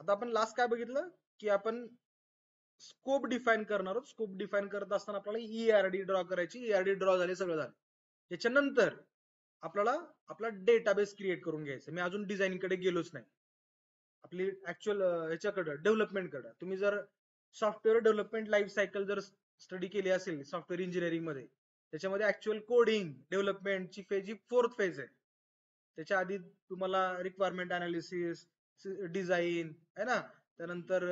आता आपण लास्ट काय बघितलं की आपण स्कोप डिफाईन करणार आहोत. स्कोप डिफाईन करत असताना आपल्याला ईआरडी ड्रॉ करायची. ईआरडी ड्रॉ झाली, सगळं झालं. त्याच्यानंतर आपल्याला आपला डेटाबेस क्रिएट करून घ्यायचा. मी अजून डिझाईनिंग कडे गेलोच नाही. आपली ऍक्च्युअल ह्याच्याकडे डेव्हलपमेंट कडे, तुम्ही जर सॉफ्टवेअर डेव्हलपमेंट लाईफ सायकल जर स्टडी केली असेल सॉफ्टवेअर इंजिनिअरिंग मध्ये, त्याच्यामध्ये ऍक्च्युअल कोडिंग डेव्हलपमेंटची फेज ही 4th फेज आहे. त्याच्या आधी तुम्हाला रिक्वायरमेंट अनालिसिस, डिझाईन आहे ना, त्यानंतर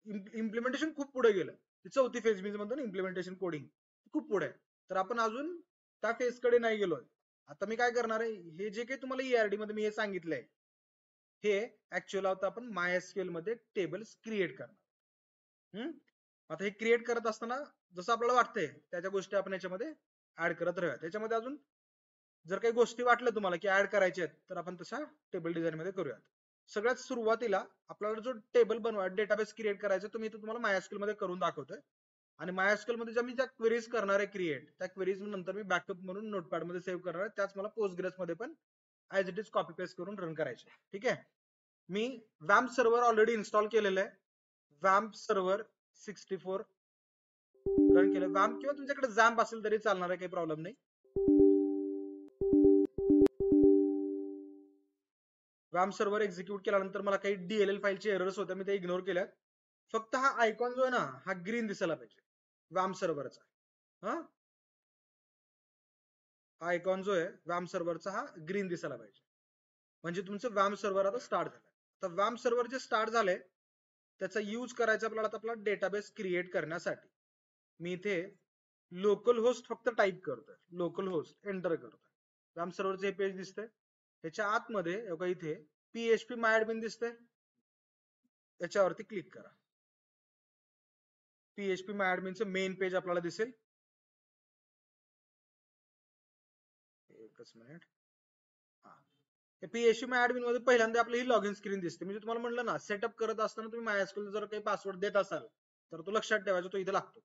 इम्प्लिमेंटेशन खूप पुढे गेलं. 4थी फेज मी म्हणतो ना, इम्प्लिमेंटेशन कोडिंग खूप पुढे आहे. तर आपण अजून त्या फेज कडे नाही गेलोय. आता मी काय करणार आहे, हे जे काही तुम्हाला ईआरडी मध्ये मी हे सांगितलंय, हे ऍक्च्युअल आता आपण मायएसक्यूएल मध्ये टेबल्स क्रिएट करणार. आता हे क्रिएट करत असताना जसं आपल्याला वाटतंय त्याच्या गोष्टी आपण याच्यामध्ये ऍड करत राहूया. त्याच्यामध्ये अजून जर काही गोष्टी वाटल्या तुम्हाला की ऍड करायच्या आहेत, तर आपण तशा टेबल डिझाईन मध्ये करूयात. सगळ्यात सुरुवातीला आपल्याला जो टेबल बनवा, डेटाबेस क्रिएट करायचा, तो मी इथे तुम्हाला मायएसक्यूएल मध्ये करून दाखवतोय. आणि मायएसक्यूएल मध्ये ज्या मी ज्या क्वेरीज करणार आहे क्रिएट, त्या क्वेरीज नंतर मी बॅकअप म्हणून नोटपॅड मध्ये सेव्ह करणार आहे. त्याच मला पोस्टग्रेस मध्ये पण as it is copy paste करून रन करायचे. ठीक आहे. मी वॅम्प सर्व्हर ऑलरेडी इन्स्टॉल केलेलं आहे. वॅम्प सर्व्हर 64 रन केलं. वॅम्प किंवा तुमच्याकडे झॅम्प असेल तरी चालणार आहे, काही प्रॉब्लेम नाही. वॅम्प सर्व्हर एक्झिक्यूट केल्यानंतर मला काही डीएलएल फाईलचे एरर्स होते, मी ते इग्नोर केल्यात. फक्त हा आयकॉन जो आहे ना, हा ग्रीन दिसायला पाहिजे वॅम्प सर्व्हरचा. हा आयकॉन जो आहे वॅम्प सर्व्हरचा, हा ग्रीन दिसायला पाहिजे, म्हणजे तुमचं वॅम्प सर्व्हर आता स्टार्ट झालं. तर वॅम्प सर्व्हर जे स्टार्ट झाले त्याचा यूज करायचा आपल्याला आता आपला डेटाबेस क्रिएट करण्यासाठी. मी इथे लोकल होस्ट फक्त टाईप करतोय, लोकल होस्ट एंटर करतोय. वॅम्प सर्व्हरचे हे पेज दिसतंय. त्याच्या आतमध्ये इथे PHP मायएडमिन दिसतंय, त्याच्यावरती क्लिक करा. PHP मायएडमिनचं मेन पेज आपल्याला दिसेल. एकच मिनिट. PHP मायएडमिन मध्ये पहिल्यांदा आपली ही लॉगिन स्क्रीन दिसते. म्हणजे तुम्हाला म्हटलं ना, सेटअप करत असताना तुम्ही मायएसक्यूएल जर काही पासवर्ड देत असाल तर तो लक्षात ठेवायचा, तो इथे लागतो.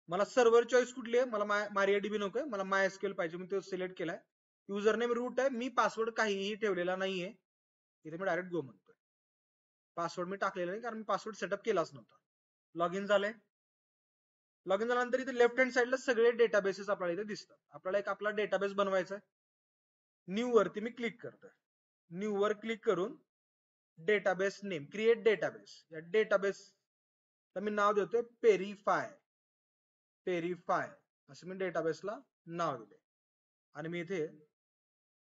मला सर्व्हर चॉईस कुठली आहे, मला MariaDB नकोय, मला MySQL पाहिजे, मी तो सिलेक्ट केलाय. युजर नेम रूट आहे, मी पासवर्ड काहीही ठेवलेला नाहीये. इथे मी डायरेक्ट गो म्हणतोय. पासवर्ड मी टाकलेला नाही, कारण मी पासवर्ड सेटअप केलाच नव्हता. लॉगिन झालंय. लॉगिन झाल्यानंतर इथे लेफ्ट हँड साईडला सगळे डेटाबेसेस आपल्याला इथे दिसतात. आपल्याला एक आपला डेटाबेस बनवायचा आहे. न्यू वरती मी क्लिक करतोय. न्यू वर क्लिक करून डेटाबेस नेम, क्रिएट डेटाबेस, या डेटाबेस मी नाव देतोय पेरिफाय. पेरिफाय असं मी डेटाबेसला नाव दिले आणि मी इथे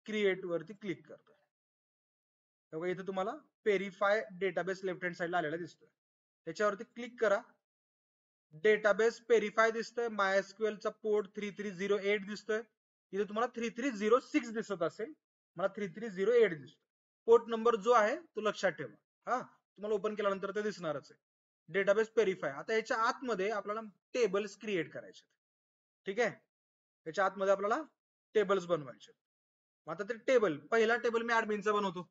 क्रिएट वरती क्लिक करतोय. तेव्हा इथे तुम्हाला पेरिफाय डेटाबेस लेफ्ट हँड साईडला आलेला दिसतोय. त्याच्यावरती क्लिक करा. डेटाबेस पेरिफाय दिसतोय. MySQL चा पोर्ट 3308 दिसतोय. इथे तुम्हाला 3306 दिसत असेल, मला 3308 दिसतोय. पोर्ट नंबर जो आहे तो लक्षात ठेवा. हा तुम्हाला ओपन केल्यानंतर ते दिसणारच आहे. डेटाबेस पेरिफाय. आता याच्या आतमध्ये आपल्याला टेबल्स क्रिएट करायचे. ठीक आहे. याच्या आतमध्ये आपल्याला टेबल्स बनवायचे. आता ते टेबल, पहिला टेबल मी ऍडमिनचा बनवतो,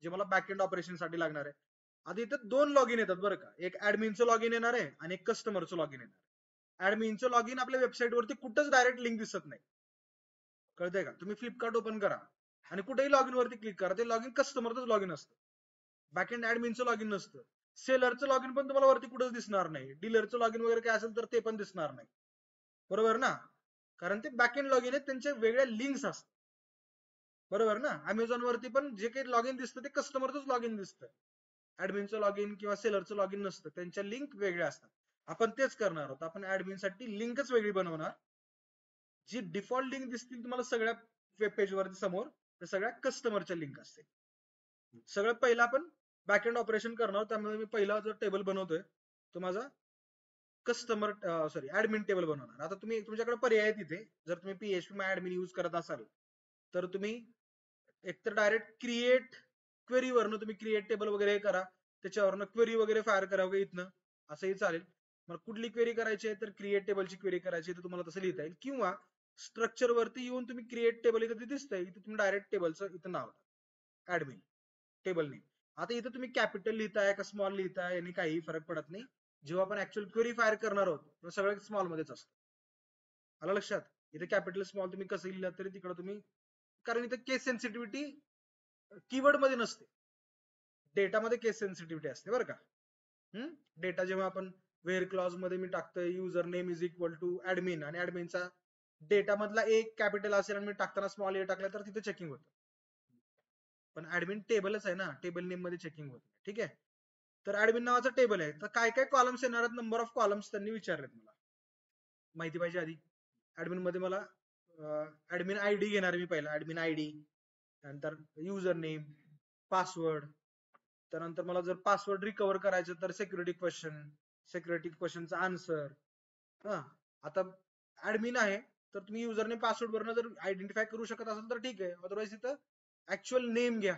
जे मला बॅकएंड ऑपरेशन साठी लागणार आहे. आता इथं 2 लॉगिन येतात बरं का, एक ऍडमिनचं लॉगिन येणार आहे आणि एक कस्टमरचं लॉगिन येणार आहे. ऍडमिनचं लॉगिन आपल्या वेबसाईट वरती कुठंच डायरेक्ट लिंक दिसत नाही, कळतंय का. तुम्ही फ्लिपकार्ट ओपन करा आणि कुठेही लॉगिन वरती क्लिक करा, ते लॉगिन कस्टमरचं लॉगिन असतं, बॅकएंड ऍडमिनचं लॉगिन नसतं. सेलरचं लॉगिन पण तुम्हाला वरती कुठंच दिसणार नाही. डीलरचं लॉगिन वगैरे काय असेल तर ते पण दिसणार नाही, बरोबर ना, कारण ते बॅकएंड लॉगिन आहेत, त्यांच्या वेगळ्या लिंक्स असतात, बरोबर ना. अमेझॉन वरती पण जे काही लॉगिन दिसतं ते कस्टमरचंच लॉगिन दिसतं, ऍडमिनचं लॉगिन किंवा सेलरचं लॉगिन नसतं, त्यांच्या लिंक वेगळ्या असतात. आपण तेच करणार आहोत. आपण ऍडमिन साठी लिंकच वेगळी बनवणार. जी डिफॉल्ट लिंक दिसतील तुम्हाला सगळ्या वेब पेज वरती समोर, त्या सगळ्या कस्टमरच्या लिंक असतील. सगळ्यात पहिला आपण बॅकएंड ऑपरेशन करणार, त्यामुळे मी पहिला जो टेबल बनवतोय तो माझा कस्टमर ऍडमिन टेबल बनवणार. आता तुम्ही तुमच्याकडे पर्याय आहे तिथे, जर तुम्ही PHP माय ऍडमिन यूज करत असाल तर तुम्ही एकतर डायरेक्ट क्रिएट क्वेरी वरनं तुम्ही क्रिएट टेबल वगैरे करा, त्याच्यावरनं क्वेरी वगैरे फायर करा वगैरे इथनं, असंही चालेल. मग कुठली क्वेरी करायची आहे तर क्रिएट टेबलची क्वेरी करायची तर तुम्हाला तसं लिहिता येईल, किंवा स्ट्रक्चर वरती येऊन तुम्ही क्रिएट टेबल इथे दिसतंय, इथे तुम्ही डायरेक्ट टेबलचं इथं नाव ऍडमिन टेबल नेम. आता इथं तुम्ही कॅपिटल लिहिताय का स्मॉल लिहिताय यांनी काही फरक पडत नाही. जेव्हा आपण ऍक्च्युअल क्वेरी फायर करणार आहोत तेव्हा सगळं स्मॉल मध्येच असतं. आलं लक्षात. इथे कॅपिटल स्मॉल तुम्ही कसं लिहिलं तरी तिकडे तुम्ही, कारण इथे केस सेन्सिटिव्हिटी कीवर्ड मध्ये नसते, डेटामध्ये केस सेन्सिटिव्हिटी असते बरं का. डेटा जेव्हा आपण वेअर क्लॉज मध्ये मी टाकतोय user name is equal to admin आणि ऍडमिनचा डेटा मधला एक कॅपिटल असेल आणि मी टाकताना स्मॉल ए टाकला तर तिथे चेकिंग होतं. पण ऍडमिन टेबलच आहे ना, टेबल नेम मध्ये चेकिंग होत. ठीक आहे. तर ऍडमिन नावाचा टेबल आहे. तर काय काय कॉलम्स येणार आहेत, नंबर ऑफ कॉलम्स त्यांनी विचारलेत मला. माहिती पाहिजे आधी. ऍडमिन मध्ये मला ऍडमिन आयडी घेणार मी पहिला, ऍडमिन आयडी, नंतर युजर नेम, पासवर्ड. त्यानंतर मला जर पासवर्ड रिकव्हर करायचं तर सिक्युरिटी क्वेश्चनचा आन्सर. हा, आता ऍडमिन आहे तर तुम्ही युजर नेम पासवर्ड वरनं जर आयडेंटिफाय करू शकत असाल तर ठीक आहे, अदरवाइज इथं ऍक्च्युअल नेम घ्या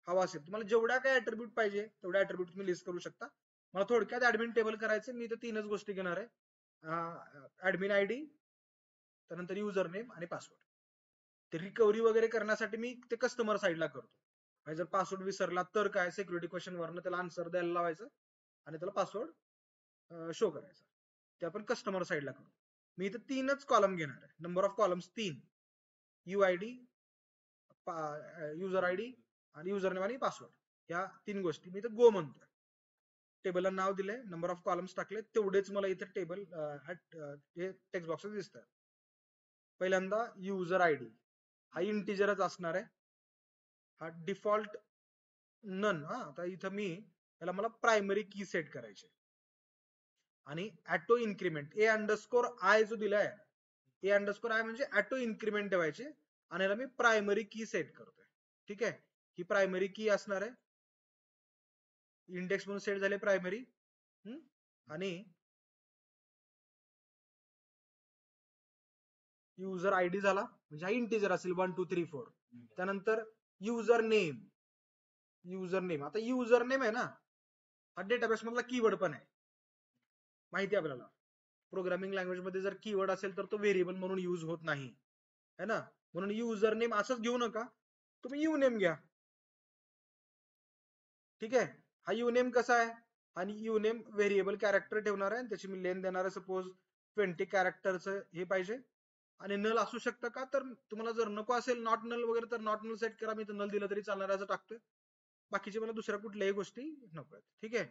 हवा असेल. तुम्हाला जेवढ्या काय ऍट्रिब्यूट पाहिजे तेवढ्या ऍट्रिब्यूट तुम्ही लिस्ट करू शकता. मला थोडक्यात ऍडमिन टेबल करायचं, मी तर 3च गोष्टी घेणार आहे, ऍडमिन आयडी, त्यानंतर युजर नेम आणि पासवर्ड. ते रिकव्हरी वगैरे करण्यासाठी मी ते कस्टमर साईडला करतो. आणि जर पासवर्ड विसरला तर काय, सिक्युरिटी क्वेश्चन वरनं त्याला आन्सर द्यायला लावायचं आणि त्याला पासवर्ड शो करायचा. ते आपण कस्टमर साईडला करू. मी इथं 3च कॉलम घेणार आहे, number of columns 3, UID, user ID आणि युजर नेम आणि पासवर्ड. या 3 गोष्टी मी इथं गो म्हणतोय. टेबलला नाव दिले, नंबर ऑफ कॉलम्स टाकले, तेवढेच मला इथे टेबल टेक्स्ट बॉक्सेस दिसतात. पहिल्यांदा युजर आयडी हा इंटिजरच असणार आहे, हा डिफॉल्ट नन. आता इथं याला मला प्रायमरी की सेट करायचे आणि ऍटो इन्क्रीमेंट A_I जो दिलाय, A_I म्हणजे ऍटो इन्क्रीमेंट ठेवायचे आणि याला मी प्रायमरी की सेट करतोय. ठीक आहे, ही प्रायमरी की असणार आहे, इंडेक्स म्हणून सेट झाले प्रायमरी. आणि युजर आयडी झाला म्हणजे हा इंटिजर असेल 1 2 3 4. त्यानंतर युजर नेम, आता युजर नेम आहे ना, हा डेटाबेस मधला कीवर्ड पण आहे, माहिती आहे आपल्याला. प्रोग्रामिंग लँग्वेज मध्ये जर कीवर्ड असेल तर तो व्हेरिएबल म्हणून यूज होत नाही, है ना. म्हणून युजर नेम असंच घेऊ नका, तुम्ही यू नेम घ्या. ठीक आहे, हा यू नेम कसा आहे, आणि यू नेम व्हेरिएबल कॅरेक्टर ठेवणार आहे, त्याची मी लेंथ देणार आहे सपोज 20 कॅरेक्टरचं हे पाहिजे. आणि नल असू शकतं का, तर तुम्हाला जर नको असेल नॉट नल वगैरे तर नॉट नल सेट करा, मी तर नल दिलं तरी चालणार आहे असं टाकतोय. बाकीचे मला दुसऱ्या कुठल्याही गोष्टी नको आहेत. ठीक आहे.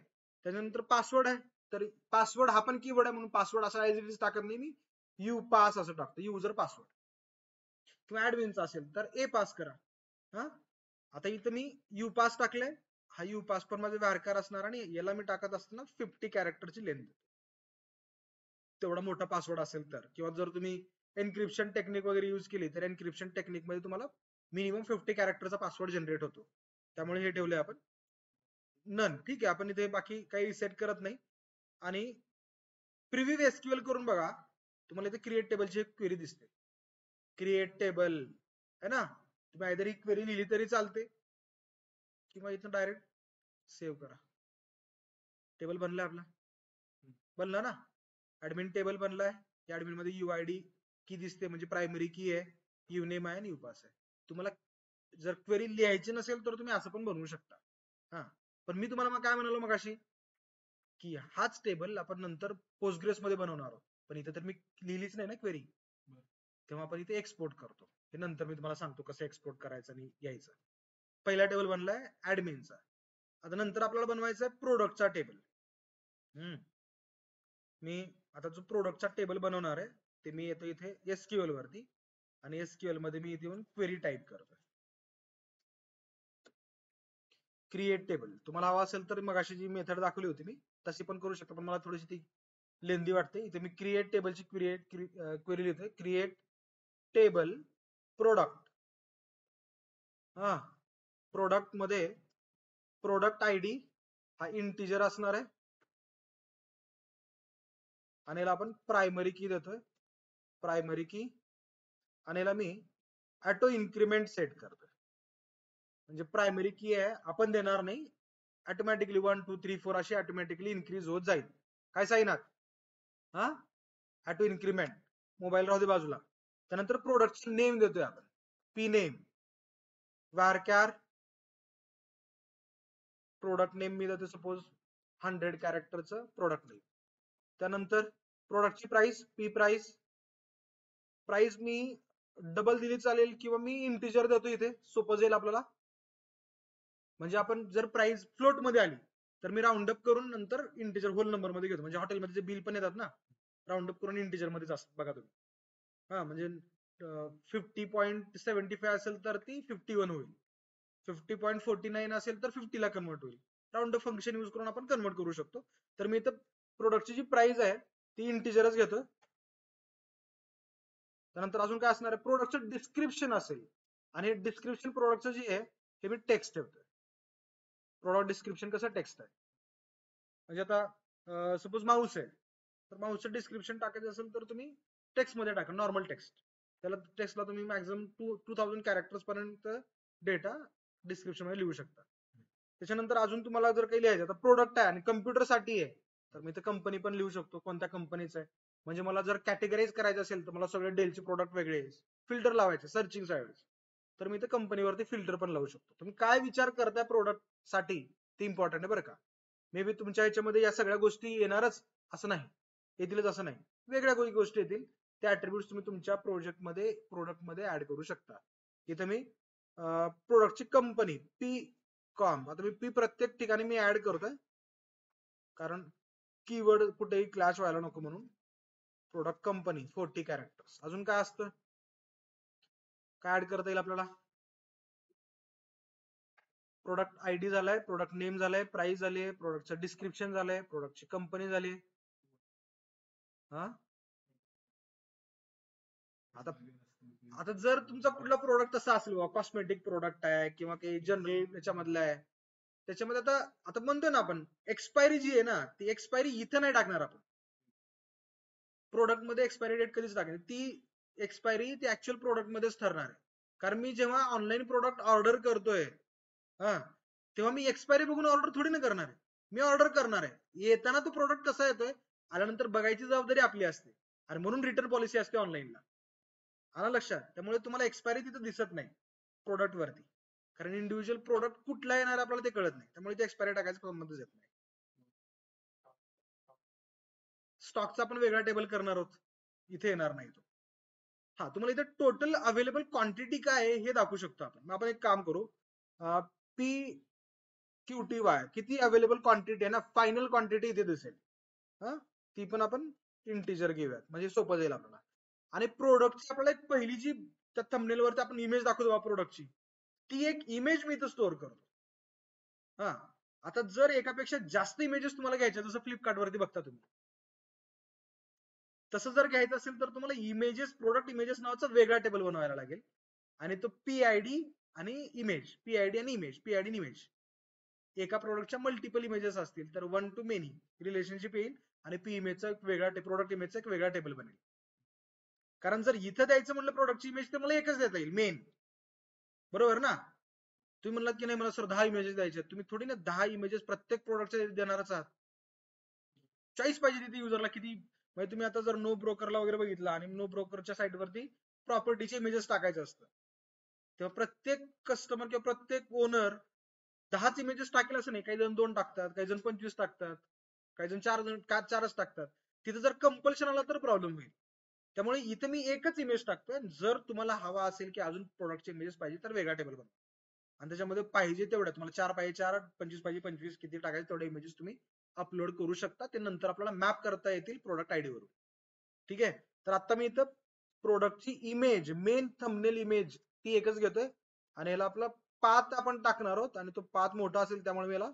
त्याच्यानंतर पासवर्ड आहे, तर पासवर्ड हा पण कीवर्ड आहे म्हणून पासवर्ड असा ऍज इट इज टाकत नाही मी, यू पास असं टाकतो, युजर पासवर्ड. किंवा ऍडमिनचा असेल तर ए पास करा. हा, आता इथं मी यू पास टाकलंय, हा यू पास पण माझे व्यारकार असणार आणि याला मी टाकत असताना 50 कॅरेक्टरची लेंथ, तेवढा मोठा पासवर्ड असेल तर. किंवा जर तुम्ही एन्क्रिप्शन टेक्निक वगैरे यूज केली तर एन्क्रिप्शन टेक्निक मध्ये तुम्हाला मिनिमम 50 कॅरेक्टरचा पासवर्ड जनरेट होतो, त्यामुळे हे ठेवलंय आपण नन. ठीक आहे, आपण इथे बाकी काही सेट करत नाही. आणि प्रिव्ह्यू एसक्यूएल करून बघा, तुम्हाला इथे क्रिएट टेबलची एक क्वेरी दिसते, क्रिएट टेबल है ना. तुम्ही आयदर ही क्वेरी लिहिली तरी चालते किंवा इथं डायरेक्ट सेव्ह करा. टेबल बनलाय आपला, बनला ना, ऍडमिन टेबल बनलाय. या ऍडमिन मध्ये UID की दिसते म्हणजे प्रायमरी की आहे, यू नेम आहे आणि यू पास आहे. तुम्हाला जर क्वेरी लिहायची नसेल तर तुम्ही असं पण बनवू शकता. हा, पण मी तुम्हाला काय म्हणालो मगाशी, की हाच टेबल आपण नंतर पोस्टग्रेस मध्ये बनवणार आहोत, पण इथे तर मी लिहिलीच नाही ना क्वेरी, तेव्हा आपण इथे एक्सपोर्ट करतो. हे नंतर मी तुम्हाला सांगतो कसं एक्सपोर्ट करायचं आणि यायचं. पहिला टेबल बनलाय ऍडमिनचा. आता नंतर आपल्याला बनवायचा आहे प्रोडक्टचा टेबल. मी आता जो प्रोडक्टचा टेबल बनवणार आहे ते मी येतो इथे एसक्यूएल वरती, आणि एसक्यूएल मध्ये मी इथे येऊन क्वेरी टाईप करतो, क्रिएट टेबल. तुम्हाला हवा असेल तर मग अशी जी मेथड दाखवली होती मी तशी पण करू शकतो, पण मला थोडीशी ती लेंदी वाटते. इथे मी क्रिएट टेबलची क्वेरी लिहितोय, क्रिएट टेबल प्रोडक्ट. हा, प्रोडक्ट मध्ये प्रोडक्ट आयडी हा इंटिजर असणार आहे आणि याला आपण प्रायमरी की देतोय, प्रायमरी की. आणि याला मी ऑटो इन्क्रीमेंट सेट करतोय, म्हणजे प्रायमरी की आहे आपण देणार नाही, ऑटोमॅटिकली 1 2 3 4 अशी ऑटोमॅटिकली इन्क्रीज होत जाईल. काय साईनात, हा, ऑटो इन्क्रीमेंट. मोबाईल राहू दे बाजूला. त्यानंतर प्रोडक्टचे नेम देतोय आपण, P name, varchar product name मी देतो सपोज 100 कॅरेक्टरचं प्रोडक्ट नेम. त्यानंतर प्रोडक्टची प्राइस, पी प्राइस. प्राइस मी डबल दिली चालेल किंवा मी इंटिजर देतो इथे, सोपं जाईल आपल्याला. म्हणजे आपण जर प्राइस फ्लोट मध्ये आली तर मी राऊंड अप करून नंतर इंटिजर होल नंबर मध्ये घेतो. म्हणजे हॉटेलमध्ये जे बिल पण येतात ना, राऊंड अप करून इंटिजर मध्येच असतात बघा तुम्ही. हा म्हणजे 50.75 असेल तर ती 51 होईल, 50.49 असेल तर 50 ला कन्वर्ट होईल. राऊंड अप फंक्शन यूज करून आपण कन्वर्ट करू शकतो. तर मी इथं प्रोडक्टची जी प्राइस आहे ती इंटिजरच घेतो. त्यानंतर अजून काय असणार आहे, प्रोडक्टचं डिस्क्रिप्शन असेल आणि डिस्क्रिप्शन प्रोडक्टचं जे आहे हे मी टेक्स्ट ठेवतोय. प्रोडक्ट डिस्क्रिप्शन कसं टेक्स्ट आहे. म्हणजे आता सपोज माऊस आहे तर माऊसचं डिस्क्रिप्शन टाकायचं असेल तर तुम्ही टेक्स्ट मध्ये टाका, नॉर्मल टेक्स्ट. त्याला टेक्स्टला तुम्ही मॅक्झिमम 2000 कॅरेक्टर्स पर्यंत डेटा डिस्क्रिप्शन मध्ये लिहू शकता. त्याच्यानंतर अजून तुम्हाला जर काही लिहायचं, तर प्रोडक्ट आहे आणि कम्प्युटर साठी आहे तर मी तर कंपनी पण लिहू शकतो, कोणत्या कंपनीचं आहे. म्हणजे मला जर कॅटेगराईज करायचं असेल तर मला सगळे डेलचे प्रोडक्ट वेगळे, फिल्टर लावायचे सर्चिंग साईड, तर मी तर कंपनीवरती फिल्टर पण लावू शकतो. तुम्ही काय विचार करताय प्रोडक्ट साठी ते इम्पॉर्टंट आहे बरं का. मे बी तुमच्या ह्याच्यामध्ये या सगळ्या गोष्टी येणारच असं नाही, येतीलच असं नाही, वेगळ्या गोष्टी येतील. त्या ऍट्रिब्यूट्स तुम्ही तुमच्या प्रोडक्ट मध्ये ऍड करू शकता. इथे मी प्रोडक्टची कंपनी पी कॉम, आता मी पी प्रत्येक ठिकाणी मी ऍड करतोय कारण कीवर्ड कुठेही क्लॅश व्हायला नको म्हणून. Product company 40 characters. अजून काय असतं, काय ऍड करता येईल आपल्याला. प्रोडक्ट आयडी झालाय, प्रोडक्ट नेम झालाय, प्राइस झाली, प्रोडक्टचं डिस्क्रिप्शन झालंय, प्रोडक्टची कंपनी झाली. हा आता आता जर तुमचा कुठला प्रोडक्ट असा असेल बाबा, कॉस्मेटिक प्रोडक्ट आहे किंवा काही जनरल याच्यामधलं आहे, त्याच्यामध्ये आता आता म्हणतो ना आपण एक्सपायरी जी आहे ना, ती एक्सपायरी इथं नाही टाकणार आपण. प्रोडक्ट मध्ये एक्सपायरी डेट कधीच टाकणार, ती एक्सपायरी ती ऍक्च्युअल प्रोडक्ट मध्येच ठरणार आहे. कारण मी जेव्हा ऑनलाईन प्रोडक्ट ऑर्डर करतोय हा, तेव्हा मी एक्सपायरी बघून ऑर्डर थोडी ना करणार आहे. मी ऑर्डर करणार आहे, येताना तो प्रोडक्ट कसा येतोय आल्यानंतर बघायची जबाबदारी आपली असते. आणि म्हणून रिटर्न पॉलिसी असते ऑनलाईनला. आला लक्षात. त्यामुळे तुम्हाला एक्सपायरी तिथे दिसत नाही प्रोडक्ट वरती, कारण इंडिव्हिज्युअल प्रोडक्ट कुठला येणार आपल्याला ते कळत नाही, त्यामुळे ते एक्सपायरी टाकायचं संबंधच येत नाही. स्टॉकचा आपण वेगळा टेबल करणार आहोत, इथे येणार नाही तो. हा, तुम्हाला इथे टोटल अवेलेबल क्वांटिटी काय आहे हे दाखवू शकतो आपण. मग आपण एक काम करू, पी क्यूटी वाय किती अवेलेबल क्वांटिटी आहे ना, फायनल क्वांटिटी इथे दिसेल. हा, ती पण आपण इंटिजर घेऊयात म्हणजे सोपं जाईल आपल्याला. आणि प्रोडक्टची आपल्याला एक पहिली जी त्या थंबनेल वरती आपण इमेज दाखवतो प्रोडक्टची, ती एक इमेज मी इथं स्टोअर करतो. हा, आता जर एकापेक्षा जास्त इमेजेस तुम्हाला घ्यायच्या, जसं फ्लिपकार्ट वरती बघता तुम्ही, तसं जर घ्यायचं असेल तर तुम्हाला इमेजेस, प्रोडक्ट इमेजेस नावाचा वेगळा टेबल बनवायला लागेल. आणि तो पीआयडी आणि इमेज, पीआयडी आणि इमेज, पीआयडी आणि इमेज, एका प्रोडक्टच्या मल्टिपल इमेजेस असतील तर वन टू मेनी रिलेशनशिप येईल आणि पी इमेजचा एक वेगळा, प्रोडक्ट इमेजचा एक वेगळा टेबल बनेल. कारण जर इथं द्यायचं म्हटलं प्रोडक्टची इमेज तर मला एकच देता येईल मेन, बरोबर ना. तुम्ही म्हणलात की नाही मला सर 10 इमेजेस द्यायचे, तुम्ही थोडी ना 10 इमेजेस प्रत्येक प्रोडक्टचे देणारच आहात. चॉईस पाहिजे तिथे युजरला किती. म्हणजे तुम्ही आता जर नो ब्रोकरला वगैरे बघितलं आणि नो ब्रोकरच्या साईट वरती प्रॉपर्टीचे इमेजेस टाकायचं असतं, तेव्हा प्रत्येक कस्टमर किंवा प्रत्येक ओनर 10च इमेजेस टाकेल असं नाही. काही जण 2 टाकतात, काही जण 25 टाकतात, काही जण 4च टाकतात. तिथे जर कंपल्शन आला तर प्रॉब्लेम होईल. त्यामुळे इथे मी एकच इमेज टाकतोय. जर तुम्हाला हवा असेल की अजून प्रोडक्टचे इमेजेस पाहिजे तर वेगळा टेबल बनवा आणि त्याच्यामध्ये पाहिजे तेवढ्या, तुम्हाला 4 पाहिजे 4, 25 पाहिजे 25, किती टाकायचे तेवढे इमेजेस तुम्ही अपलोड करू शकता. ते नंतर आपल्याला मॅप करता येतील प्रोडक्ट आयडी वरून. ठीक आहे. तर आता मी इथं प्रोडक्टची इमेज, मेन थंबनेल इमेज ती एकच घेतोय आणि याला आपला पाथ आपण टाकणार आहोत आणि तो पाथ मोठा असेल त्यामुळे मी याला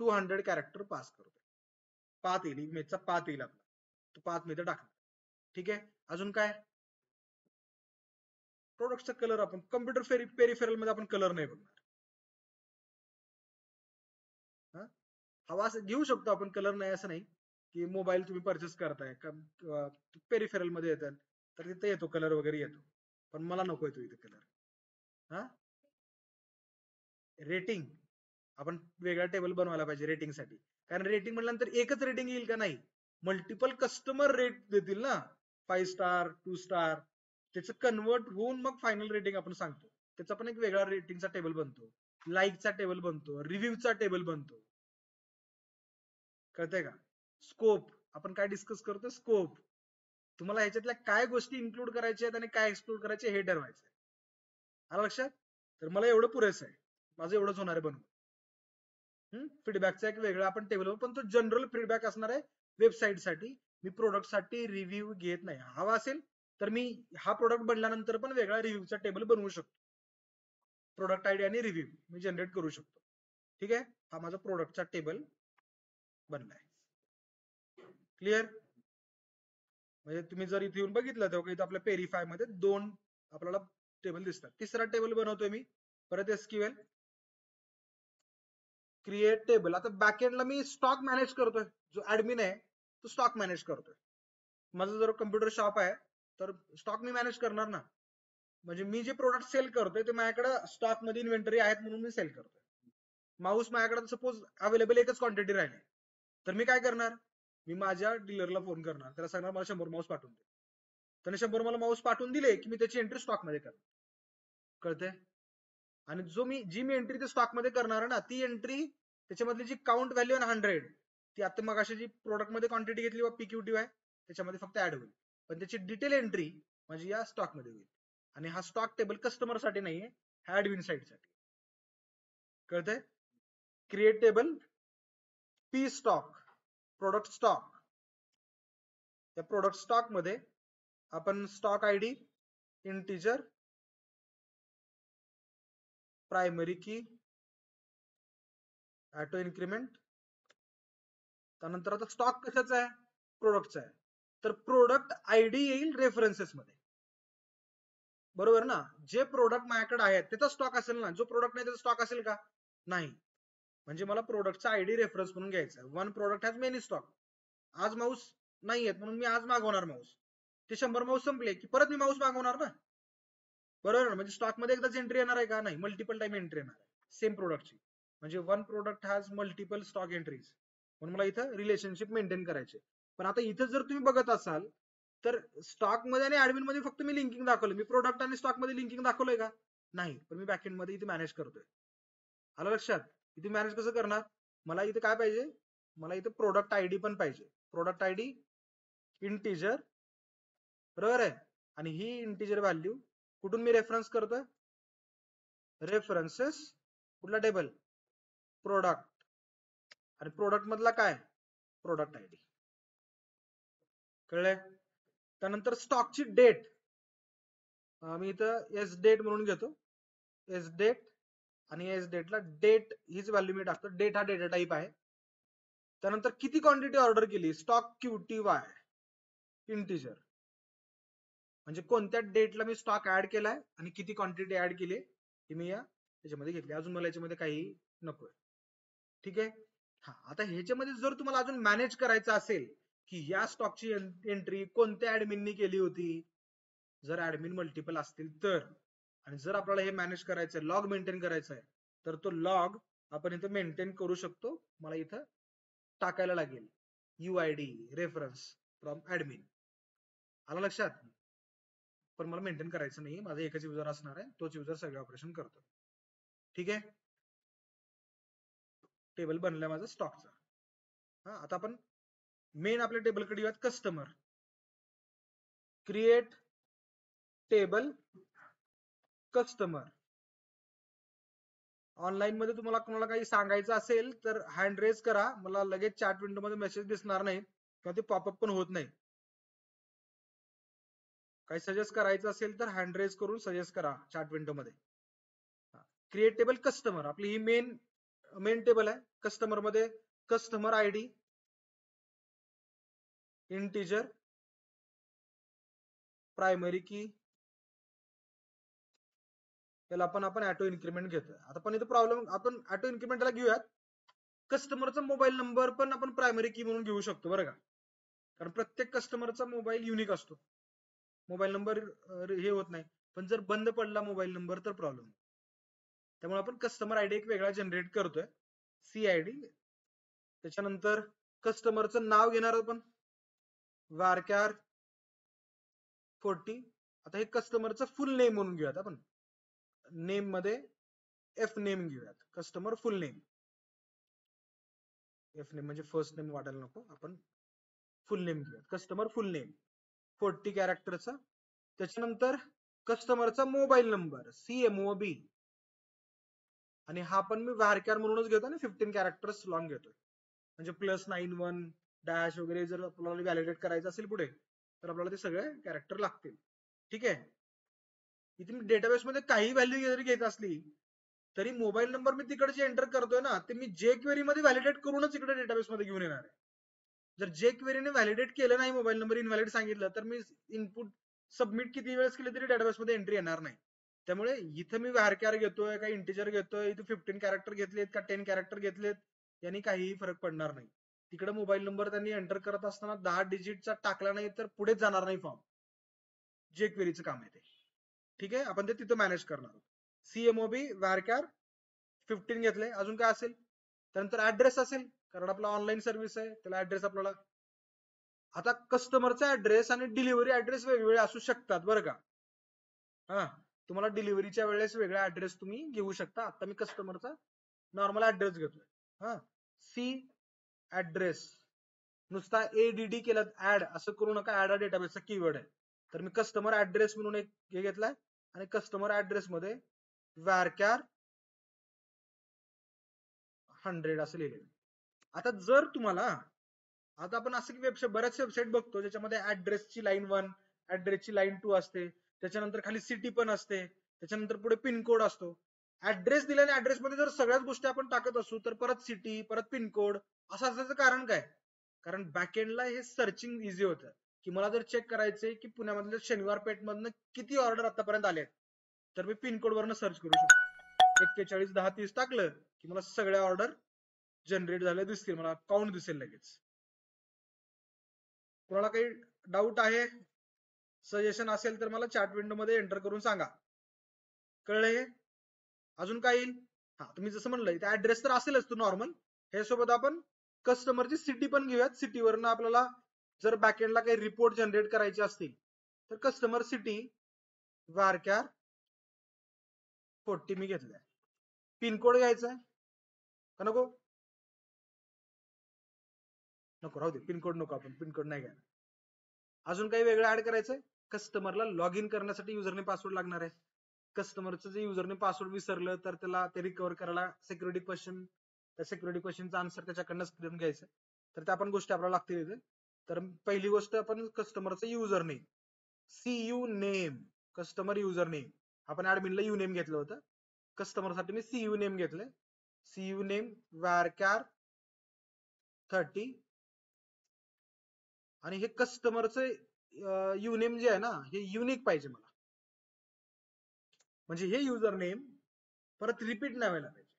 200 कॅरेक्टर पास करतो. पाथ येईल, इमेजचा पाथ येईल आपला, तो पाथ मी इथे टाकणार. ठीक आहे. अजून काय, प्रोडक्टचा कलर आपण कम्प्युटर पेरिफेरल मध्ये आपण कलर नाही बघणार. हवा असं घेऊ शकतो आपण, कलर नाही असं नाही. की मोबाईल तुम्ही परचेस करताय पेरिफेरल मध्ये येतात तर तिथे येतो कलर वगैरे येतो, पण मला नको येतो इथे कलर. हा, रेटिंग आपण वेगळा टेबल बनवायला पाहिजे रेटिंग साठी. कारण रेटिंग म्हटल्यानंतर एकच रेटिंग येईल का, नाही, मल्टिपल कस्टमर रेट देतील ना, 5 स्टार 2 स्टार, त्याचं कन्वर्ट होऊन मग फायनल रेटिंग आपण सांगतो. त्याचा पण एक वेगळा रेटिंगचा टेबल बनतो, लाईकचा टेबल बनतो, रिव्ह्यूचा टेबल बनतो. कळतंय का. स्कोप आपण काय डिस्कस करतो, स्कोप तुम्हाला ह्याच्यातल्या काय गोष्टी इन्क्लूड करायच्या आहेत आणि काय एक्सक्लूड करायचे हे ठरवायचं. आलं लक्षात. तर मला एवढं पुरेसं आहे, माझं एवढंच होणार आहे बनवून. फीडबॅकचा एक वेगळा आपण टेबल, पण तो जनरल फीडबॅक असणार आहे वेबसाईट साठी. मी प्रोडक्ट साठी रिव्ह्यू घेत नाही. हवा असेल तर मी हा प्रोडक्ट बनल्यानंतर पण वेगळा रिव्ह्यूचा टेबल बनवू शकतो. प्रोडक्ट आयडी आणि रिव्ह्यू मी जनरेट करू शकतो. ठीक आहे, हा माझा प्रोडक्टचा टेबल बनलाय. क्लिअर? म्हणजे तुम्ही जर इथे येऊन बघितलं तर इथं आपल्या पेरिफाय मध्ये 2 आपल्याला टेबल दिसतात. तिसरा टेबल बनवतोय मी परत एसक्यूएल क्रिएट टेबल. आता बॅकएंडला मी स्टॉक मॅनेज करतोय, जो ऍडमिन आहे तो स्टॉक मॅनेज करतोय. माझं जर कम्प्युटर शॉप आहे तर स्टॉक मी मॅनेज करणार ना. म्हणजे मी जे प्रोडक्ट सेल करतोय ते माझ्याकडे स्टॉक मध्ये इन्व्हेंटरी आहेत म्हणून मी सेल करतोय. माऊस माझ्याकडे सपोज अवेलेबल एकच क्वांटिटी राहिली तर मी काय करणार, मी माझ्या डीलरला फोन करणार, त्याला सांगणार मला 100 माऊस पाठवून दे. त्याने 100 मला माऊस पाठवून दिले की मी त्याची एंट्री स्टॉक मध्ये करणार. कळते? आणि जी मी एंट्री ते स्टॉक मध्ये करणार ना, ती एंट्री त्याच्यामधली जी काउंट व्हॅल्यू आहे 100 ती आता मग अशी जी प्रोडक्ट मध्ये क्वांटिटी घेतली व पीक्यूटी आहे त्याच्यामध्ये फक्त ऍड होईल, पण त्याची डिटेल एंट्री म्हणजे या स्टॉक मध्ये होईल. आणि हा स्टॉक टेबल कस्टमर साठी नाहीये, हा ऍडमिन साइड साठी. कळतंय? Create table P stock product stock. त्या प्रोडक्ट स्टॉक मध्ये आपण स्टॉक आयडी इंटिजर प्रायमरी की ऑटो इन्क्रीमेंट. त्यानंतर आता स्टॉक कशाचा आहे, प्रोडक्टचा आहे, तर प्रोडक्ट आयडी येईल रेफरन्सेस मध्ये. बरोबर ना? जे प्रोडक्ट माझ्याकडे आहेत त्याचा स्टॉक असेल ना, जो प्रोडक्ट नाही त्याचा स्टॉक असेल का? नाही. म्हणजे मला प्रोडक्टचा आयडी रेफरन्स म्हणून घ्यायचा आहे. One product has many stock. आज माऊस नाही आहेत म्हणून मी आज मागवणार माऊस, ते 100 माऊस संपले की परत मी माऊस मागवणार ना. बरोबर ना? म्हणजे स्टॉक मध्ये एकदाच एंट्री येणार आहे का? नाही, मल्टिपल टाइम एंट्री येणार आहे सेम प्रोडक्टची. म्हणजे one product has multiple stock entries, म्हणून मला इथं रिलेशनशिप मेंटेन करायचे. पण आता इथं जर तुम्ही बघत असाल तर स्टॉक मध्ये आणि ऍडमिन मध्ये फक्त मी लिंकिंग दाखवलं. मी प्रोडक्ट आणि स्टॉक मध्ये लिंकिंग दाखवलंय का? नाही. पण मी बॅकएंड मध्ये इथे मॅनेज करतोय. आलं लक्षात? इथे मॅनेज कसं करणार, मला इथे काय पाहिजे, मला इथे प्रोडक्ट आयडी पण पाहिजे. प्रोडक्ट आयडी इंटिजर, बरोबर आहे. आणि ही इंटिजर व्हॅल्यू कुठून मी रेफरन्स करतोय, रेफरन्सेस कुठला टेबल, प्रोडक्ट. आणि प्रोडक्ट मधला काय, प्रोडक्ट आयडी. कळलंय? त्यानंतर स्टॉकची डेट मी इथं एस डेट म्हणून घेतो, एस डेट. आणि एस डेटला डेट हीच व्हॅल्यू मी टाकतो. डेट हा डेटा टाईप आहे. त्यानंतर किती क्वांटिटी ऑर्डर केली, स्टॉक QTY इंटिजर. म्हणजे कोणत्या डेटला मी स्टॉक ऍड केलाय आणि किती क्वांटिटी ऍड केली ती मी या त्याच्यामध्ये घेतली. अजून मला याच्यामध्ये काही नकोय. ठीक आहे. हा, आता ह्याच्यामध्ये जर तुम्हाला अजून मॅनेज करायचं असेल की या स्टॉकची एंट्री कोणत्या ऍडमिननी केली होती, जर ऍडमिन मल्टिपल असतील तर, आणि जर आपल्याला हे मॅनेज करायचंय, लॉग मेंटेन करायचं आहे, तर तो लॉग आपण इथं मेंटेन करू शकतो. मला इथं टाकायला लागेल UID रेफरन्स फ्रॉम ऍडमिन. आलं लक्षात? पण मला मेंटेन करायचं नाही, माझा एकच युजर असणार आहे, तोच युजर सगळे ऑपरेशन करतो. ठीक आहे. टेबल बनलाय माझा स्टॉकचा. हा, आता आपण मेन आपल्या टेबलकडे येऊयात, customer. Create table customer. Online मध्ये तुम्हाला कोणाला काही सांगायचं असेल तर हँड रेज करा, मला लगेच चॅट विंडो मध्ये मेसेज दिसणार नाही किंवा ते पॉपअप पण होत नाही. काही सजेस्ट करायचं असेल तर हँड रेज करून सजेस्ट करा चॅट विंडो मध्ये. क्रिएट टेबल कस्टमर, आपली ही मेन टेबल आहे. कस्टमर मध्ये कस्टमर आयडी इंटिजर प्रायमरी की, त्याला आपण ऑटो इन्क्रीमेंट घेतोय. आता पण इथे प्रॉब्लेम, आपण ऑटो इन्क्रीमेंटला घेऊयात. कस्टमरचा मोबाईल नंबर पण आपण प्रायमरी की म्हणून घेऊ शकतो बरं का, कारण प्रत्येक कस्टमरचा मोबाईल युनिक असतो, मोबाईल नंबर हे होत नाही. पण जर बंद पडला मोबाईल नंबर तर प्रॉब्लेम. त्यामुळे आपण कस्टमर आयडी एक वेगळा जनरेट करतोय, CID. त्याच्यानंतर कस्टमरचं नाव घेणार आपण, वारक्यार 40. आता हे कस्टमरचं फुल नेम म्हणून घेऊयात आपण. नेम मध्ये F नेम घेऊयात, कस्टमर फुल नेम. F नेम म्हणजे फर्स्ट नेम वाटायला नको, आपण फुल नेम घेऊयात, कस्टमर फुल नेम 40 कॅरेक्टरचा. त्याच्यानंतर कस्टमरचा मोबाईल नंबर CMOB आणि हा पण मी varchar म्हणूनच घेतो आणि 15 कॅरेक्टर्स लॉंग घेतोय. म्हणजे +91 डॅश वगैरे जर आपल्याला व्हॅलिडेट करायचं असेल पुढे तर आपल्याला ते सगळे कॅरेक्टर लागतील. ठीक आहे. इथे मी डेटाबेस मध्ये काही व्हॅल्यू जरी घेत असली तरी मोबाईल नंबर मी तिकडे एंटर करतोय ना ते मी jQuery मध्ये व्हॅलिडेट करूनच इकडे डेटाबेस मध्ये घेऊन येणार आहे. जर jQuery ने व्हॅलिडेट केलं नाही मोबाईल नंबर इनव्हॅलिड सांगितलं तर मी इनपुट सबमिट किती वेळेस केले तरी डेटाबेस मध्ये एंट्री येणार नाही. त्यामुळे इथं मी varchar घेतोय का इंटिजर घेतोय, इथे 15 कॅरेक्टर घेतलेत का 10 कॅरेक्टर घेतलेत यांनी काहीही फरक पडणार नाही. तिकडे मोबाईल नंबर त्यांनी एंटर करत असताना 10 डिजिटचा टाकला नाही तर पुढेच जाणार नाही फॉर्म. jQueryचं काम आहे ते. ठीक आहे, आपण ते तिथं मॅनेज करणार आहोत. CMOB varchar 15 घेतले. अजून काय असेल? त्यानंतर ऍड्रेस असेल, कारण आपला ऑनलाईन सर्व्हिस आहे त्याला ऍड्रेस आपल्याला. आता कस्टमरचा ऍड्रेस आणि डिलिव्हरी ऍड्रेस वेगवेगळे असू शकतात बरं का. हा, तुम्हाला डिलिव्हरीच्या वेळेस वेगळा ऍड्रेस तुम्ही घेऊ शकता. आता मी कस्टमरचा नॉर्मल ऍड्रेस घेतोय. हा, सी ऍड्रेस नुसता ADD केलं ऍड असं करू नका. ऍड हा डेटाबेसचा कीवर्ड आहे. तर मी कस्टमर ऍड्रेस म्हणून एक हे घेतलाय आणि कस्टमर ऍड्रेस मध्ये varchar 100 असं लिहिलेलं. आता जर तुम्हाला आता आपण असं की बऱ्याच वेबसाईट बघतो ज्याच्यामध्ये ऍड्रेसची लाईन 1 ऍड्रेसची लाईन 2 असते, त्याच्यानंतर खाली सिटी पण असते, त्याच्यानंतर पुढे पिनकोड असतो. ऍड्रेस दिल्याने ऍड्रेस मध्ये जर सगळ्याच गोष्टी आपण टाकत असू तर परत सिटी परत पिनकोड असं असायचं कारण काय? कारण बॅकएंडला हे सर्चिंग इझी होतं की मला जर चेक करायचंय की पुण्यामधल्या शनिवार पेठ मधनं किती ऑर्डर आतापर्यंत आले तर मी पिनकोड वरनं सर्च करू शकतो. 41 10 30 टाकलं की मला सगळ्या ऑर्डर जनरेट झाले दिसतील, मला काउंट दिसेल लगेच. कोणाला काही डाऊट आहे, सजेशन असेल तर मला चॅट विंडो मध्ये एंटर करून सांगा. कळले? अजून काय येईल? हा, तुम्ही जसं म्हणलं इथे ऍड्रेस तर असेलच तो नॉर्मल. हे सोबत आपण कस्टमरची सिटी पण घेऊयात. सिटीवरनं आपल्याला जर बॅकएंडला काही रिपोर्ट जनरेट करायचे असतील तर कस्टमर सिटी varchar 40 मी घेतलाय. पिनकोड घ्यायचा आहे का नको? नको, राहू दे. पिनकोड नको, आपण पिनकोड नाही घ्यायला. अजून काही वेगळं ऍड करायचंय? कस्टमरला लॉग इन करण्यासाठी युजरने पासवर्ड लागणार आहे. कस्टमरचं जे युजरने पासवर्ड विसरलं तर त्याला ते रिकव्हर करायला सिक्युरिटी क्वेश्चन, त्या सिक्युरिटी क्वेश्चनचा आन्सर त्याच्याकडनं स्क्रीन घ्यायचं. तर त्या पण गोष्टी आपल्याला लागतील इथे. तर पहिली गोष्ट आपण कस्टमरचं user name, CU name, customer user name. आपण ऍडमिनला यू नेम घेतलं होतं, कस्टमरसाठी मी CU नेम घेतलंय. CU नेम varchar 30 आणि हे कस्टमरचं युनेम जे आहे ना हे युनिक पाहिजे मला. म्हणजे हे युजर नेम परत रिपीट नाही व्हायला पाहिजे.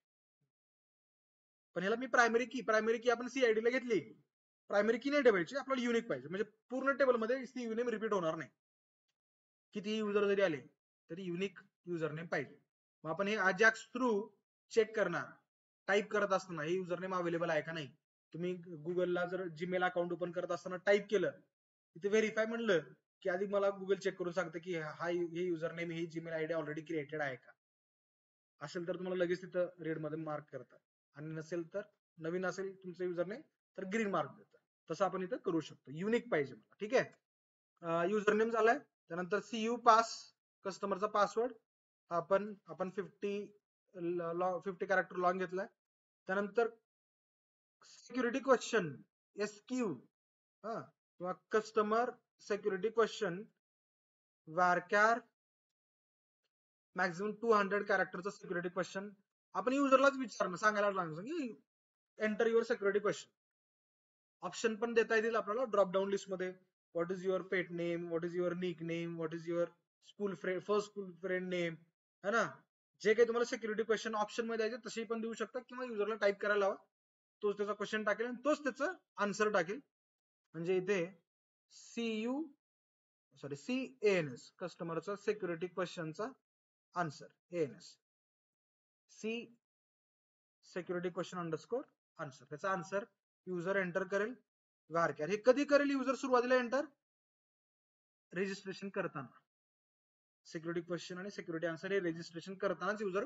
पण ह्याला मी प्रायमरी की आपण CID ला घेतली, प्रायमरी की नाही ठेवायची, आपल्याला युनिक पाहिजे. म्हणजे पूर्ण टेबल मध्ये CU नेम रिपीट होणार नाही. किती युजर जरी आले तरी युनिक युजर नेम पाहिजे. मग आपण हे अजॅक्स थ्रू चेक करणार. टाईप करत असताना हे युजर नेम अवेलेबल आहे का नाही. तुम्ही गुगलला जर जीमेल अकाउंट ओपन करत असताना टाईप केलं, तिथे व्हेरीफाय म्हणलं की आधी मला गुगल चेक करून सांगतं की हा हे युजर नेम ही जीमेल आयडी ऑलरेडी क्रिएटेड आहे का. असेल तर तुम्हाला लगेच तिथं रेड मध्ये मार्क करतात आणि नसेल तर नवीन असेल तुमचं युजर नेम तर ग्रीन मार्क देतात. तसं आपण इथं करू शकतो. युनिक पाहिजे मला. ठीक आहे, युजर नेम झालाय. त्यानंतर CU पास कस्टमरचा पासवर्ड आपण 50 कॅरेक्टर लॉंग घेतलाय. त्यानंतर सिक्युरिटी क्वेश्चन SQ किंवा customer security question varchar maximum 200 कॅरेक्टरचा सिक्युरिटी क्वेश्चन आपण युजरलाच विचारणं, सांगायला लागणार की enter your security question. Option पण देता येतील आपल्याला ड्रॉप डाऊन लिस्ट मध्ये. What is your pet name, what is your nick name, what is your first school friend name, है ना. जे काही तुम्हाला सिक्युरिटी क्वेश्चन ऑप्शन मध्ये द्यायचे तसे पण देऊ शकता किंवा युजरला टाईप करायला लावा, तोच त्याचा क्वेश्चन टाकेल आणि तोच त्याचं आन्सर टाकेल. म्हणजे इथे CANS कस्टमरचा सिक्युरिटी क्वेश्चनचा answer ANS, C security question underscore answer, त्याचा आन्सर युजर एंटर करेल varchar. हे कधी करेल युजर? सुरुवातीला एंटर रजिस्ट्रेशन करताना. सिक्युरिटी क्वेश्चन आणि सिक्युरिटी आन्सर हे रजिस्ट्रेशन करतानाच युजर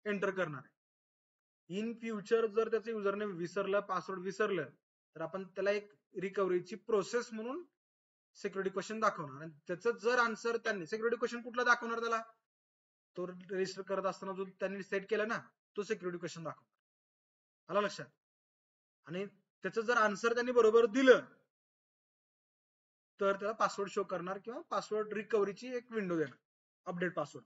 एंटर करणार आहे. इन फ्युचर जर त्याचं युजरने विसरलं, पासवर्ड विसरलं तर आपण त्याला एक रिकव्हरीची प्रोसेस म्हणून सिक्युरिटी क्वेश्चन दाखवणार आणि त्याचं जर आन्सर त्यांनी सिक्युरिटी क्वेश्चन कुठला दाखवणार त्याला, तो रजिस्टर करत असताना जो त्यांनी सेट केला ना तो सिक्युरिटी क्वेश्चन दाखवणार. आला लक्षात? आणि त्याचं जर आन्सर त्यांनी बरोबर दिलं तर त्याला पासवर्ड शो करणार किंवा पासवर्ड रिकव्हरीची एक विंडो देणार अपडेट पासवर्ड.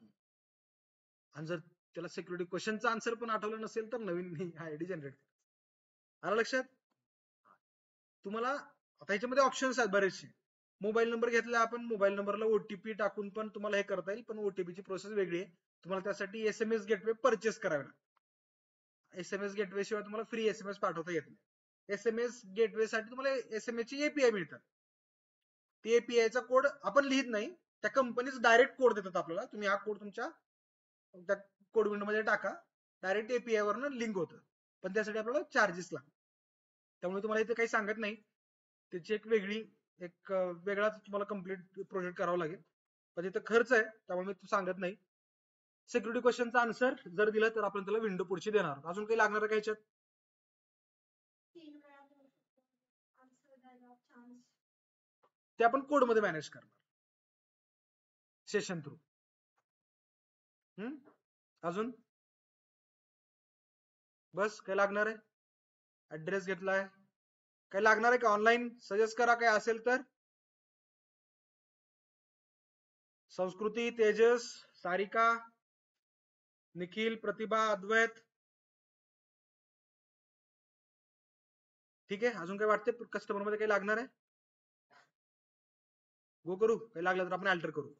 आणि जर त्याला सिक्युरिटी क्वेश्चनचा आन्सर पण आठवलं नसेल तर नवीन आयडी जनरेट करा. आलं लक्षात? तुम्हाला आता ह्याच्यामध्ये ऑप्शन्स आहेत बरेचसे. मोबाईल नंबर घेतला आपण, मोबाईल नंबरला ओटीपी टाकून पण तुम्हाला हे करता येईल, पण ओटीपीची प्रोसेस वेगळी आहे. तुम्हाला त्यासाठी एसएमएस गेटवे परचेस करावे लागेल. एसएमएस गेटवे शिवाय तुम्हाला फ्री एसएमएस पाठवता येत नाही. एसएमएस गेटवे साठी तुम्हाला एसएमएस ची एपीआय मिळतात. ती एपीआयचा कोड आपण लिहित नाही, त्या कंपनीच डायरेक्ट कोड देतात आपल्याला. तुम्ही हा कोड तुमच्या त्या कोड विंडो मध्ये टाका, डायरेक्ट एपीआय वरनं लिंक होतं. पण त्यासाठी आपल्याला चार्जेस लागतात. त्यामुळे तुम्हाला इथे काही सांगत नाही, त्याची एक वेगळाच तुम्हाला कम्प्लीट प्रोजेक्ट करावा लागेल. पण इथं खर्च आहे त्यामुळे मी सांगत नाही. सिक्युरिटी क्वेश्चनचा आन्सर जर दिला तर आपण त्याला विंडो पुढची देणार. अजून काही लागणार आहे का ह्याच्यात? ते आपण कोड मध्ये मॅनेज करणार सेशन थ्रू. अजून बस काय लागणार आहे? ऍड्रेस घेतलाय, काय लागणार आहे का? ऑनलाईन सजेस्ट करा काय असेल तर. संस्कृती, तेजस, सारिका, निखिल, प्रतिभा, अद्वैत. ठीक आहे. अजून काय वाटते कस्टमर मध्ये काही लागणार आहे? गो करू, काही लागलं तर आपण अल्टर करू.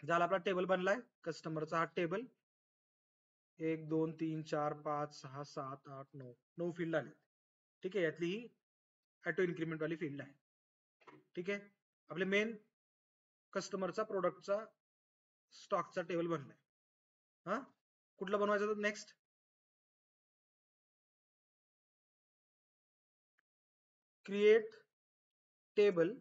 झाला आपला टेबल बनलाय कस्टमरचा. हा टेबल 1 2 3 4 5 6 7 8 9 फील्ड आले. ठीक आहे. यातली ही ऑटो इन्क्रीमेंट वाली फील्ड आहे. ठीक आहे. आपले मेन कस्टमरचा प्रोडक्टचा स्टॉकचा टेबल बनलाय. हा कुठला बनवायचा होता नेक्स्ट? क्रिएट टेबल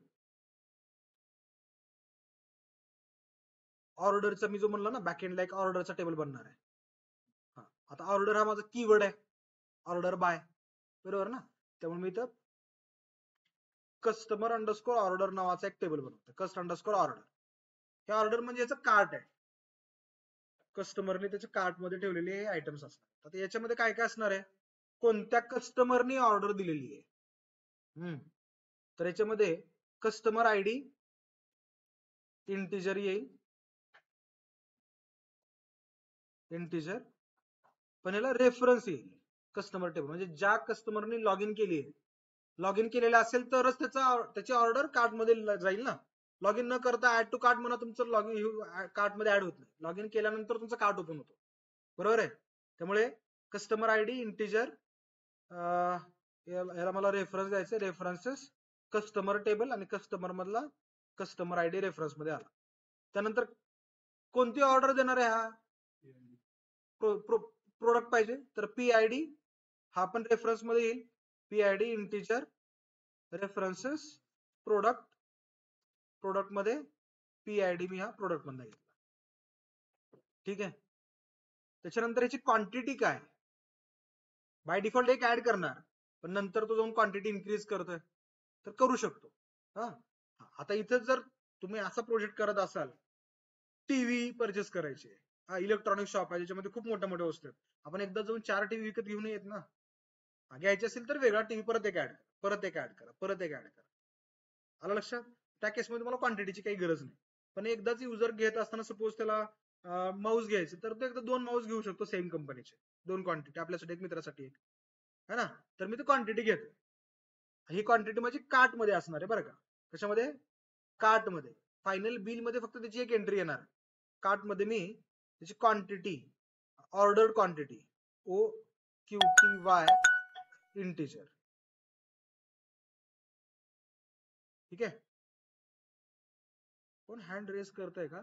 ऑर्डरचा मी जो म्हणला ना बॅकएंडला एक ऑर्डरचा टेबल बनणार आहे. हा आता ऑर्डर हा माझा कीवर्ड आहे, ऑर्डर बाय, बरोबर ना? त्यामुळे मी इथं कस्टमर अंडरस्कोर ऑर्डर नावाचा एक टेबल बनवतो. कस्ट अंडरस्कोर ऑर्डर. हे ऑर्डर म्हणजे याचं कार्ट आहे. कस्टमरने त्याच्या कार्ट मध्ये ठेवलेले आयटम्स असतात. आता याच्यामध्ये काय काय असणार आहे? कोणत्या कस्टमरनी ऑर्डर दिलेली आहे. तर याच्यामध्ये कस्टमर आयडी इंटिजर येईल, इंटिजर, पण याला रेफरन्स येईल कस्टमर टेबल. म्हणजे ज्या कस्टमरने लॉग इन केली आहे, लॉग इन केलेलं असेल तरच त्याची ऑर्डर कार्ट मध्ये जाईल ना. लॉग इन न करता ऍड टू कार्ट म्हणा, तुमचं लॉग इन कार्ट मध्ये ऍड होत नाही. लॉग इन केल्यानंतर तुमचं कार्ट ओपन होतं, बरोबर आहे? त्यामुळे कस्टमर आयडी इंटिजर, याला मला रेफरन्स द्यायचं, रेफरन्सेस कस्टमर टेबल, आणि कस्टमर मधला कस्टमर आयडी रेफरन्स मध्ये आला. त्यानंतर कोणती ऑर्डर देणार आहे? हा प्रोडक्ट पाहिजे तर पी आयडी हा पण रेफरन्स मध्ये येईल. P ID integer references product, product मध्ये पी आयडी मी हा प्रोडक्ट मधला घेतला. ठीक आहे. त्याच्यानंतर याची क्वांटिटी काय? बाय डिफॉल्ट एक ऍड करणार, पण नंतर तो जाऊन क्वांटिटी इन्क्रीज करतोय तर करू शकतो. हा आता इथं जर तुम्ही असा प्रोजेक्ट करत असाल, टीव्ही परचेस करायचे, हा इलेक्ट्रॉनिक शॉप आहे ज्याच्यामध्ये खूप मोठ्या मोठ्या वस्तू आहेत, आपण एकदा जाऊन 4 टीव्ही विकत घेऊन येत ना. घ्यायचे असेल तर वेगळा टीव्ही परत एक ऍड करा, परत एक ऍड करा, परत एक ऍड करा. आलं लक्षात? त्या केसमध्ये तुम्हाला क्वांटिटीची काही गरज नाही. पण एकदाच युजर घेत असताना सपोज त्याला माऊस घ्यायचं तर तो एकदा 2 माऊस घेऊ शकतो सेम कंपनीचे, 2 क्वांटिटी, आपल्यासाठी एक मित्रासाठी एक, है ना? तर मी ती क्वांटिटी घेतो. ही क्वांटिटी माझी कार्ट मध्ये असणार आहे बरं का. कशामध्ये? कार्ट मध्ये. फायनल बिल मध्ये फक्त त्याची एक एंट्री येणार. कार्ट मध्ये मी त्याची quantity, order quantity OQTY integer. ठीक आहे. कोण हँड रेस करतोय का?